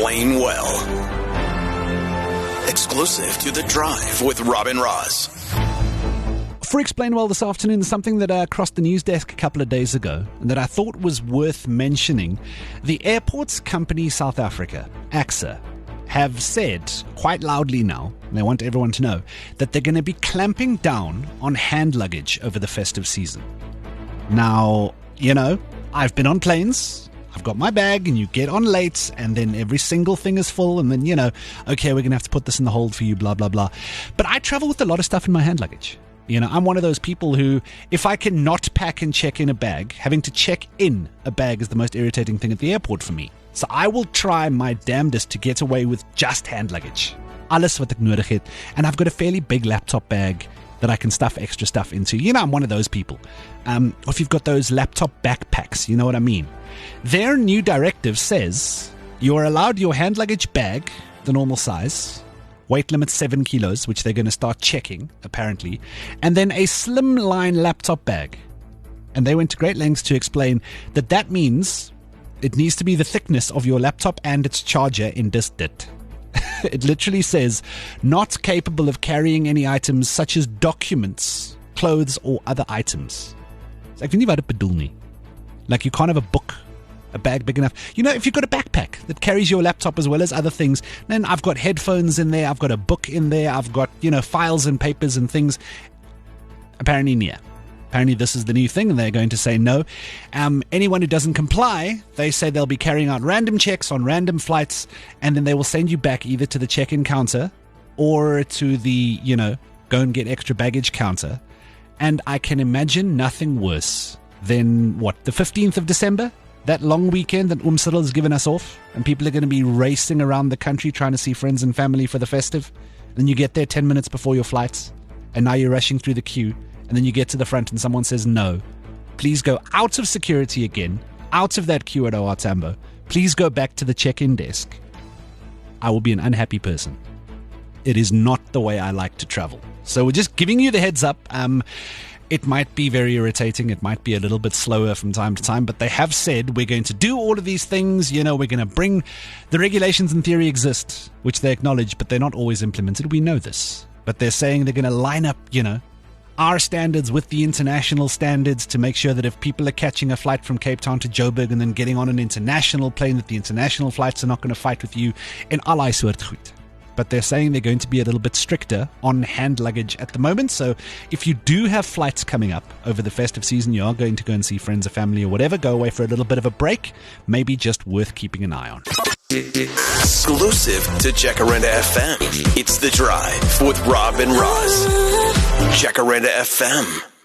Explain Well. Exclusive to The Drive with Robin Ross. For Explain Well this afternoon, something that crossed the news desk a couple of days ago and that I thought was worth mentioning. The Airports Company South Africa, AXA, have said quite loudly now, and they want everyone to know, that they're going to be clamping down on hand luggage over the festive season. Now, I've been on planes. I've got my bag and you get on late and then every single thing is full and then, okay, we're going to have to put this in the hold for you, blah, blah, blah. But I travel with a lot of stuff in my hand luggage. I'm one of those people who, if I can not pack and check in a bag, having to check in a bag is the most irritating thing at the airport for me. So I will try my damnedest to get away with just hand luggage. Alles wat ek nodig het. And I've got a fairly big laptop bag that I can stuff extra stuff into. I'm one of those people. Or if you've got those laptop backpacks, you know what I mean. Their new directive says you're allowed your hand luggage bag, the normal size, weight limit 7 kilos, which they're going to start checking, apparently, and then a slimline laptop bag. And they went to great lengths to explain that means it needs to be the thickness of your laptop and its charger in this dit. It literally says, not capable of carrying any items such as documents, clothes, or other items. So ek weet nie wat dit bedoel nie. Like you can't have a bag big enough. If you've got a backpack that carries your laptop as well as other things, then I've got headphones in there, I've got a book in there, I've got, files and papers and things. Apparently, yeah. Apparently this is the new thing and they're going to say no. Anyone who doesn't comply, they say they'll be carrying out random checks on random flights and then they will send you back either to the check-in counter or to the, go and get extra baggage counter. And I can imagine nothing worse than, the 15th of December? That long weekend that Cyril has given us off and people are going to be racing around the country trying to see friends and family for the festive. And you get there 10 minutes before your flights and now you're rushing through the queue. And then you get to the front and someone says, no, please go out of security again, out of that queue at OR Tambo. Please go back to the check-in desk. I will be an unhappy person. It is not the way I like to travel. So we're just giving you the heads up. It might be very irritating. It might be a little bit slower from time to time, but they have said we're going to do all of these things. We're going to bring the regulations in theory exist, which they acknowledge, but they're not always implemented. We know this, but they're saying they're going to line up, our standards with the international standards to make sure that if people are catching a flight from Cape Town to Joburg and then getting on an international plane, that the international flights are not going to fight with you in allerlei soort goed. But they're saying they're going to be a little bit stricter on hand luggage at the moment. So if you do have flights coming up over the festive season, you are going to go and see friends or family or whatever, go away for a little bit of a break, maybe just worth keeping an eye on. Exclusive to Jacaranda FM. It's The Drive with Rob and Ross. Jacaranda FM.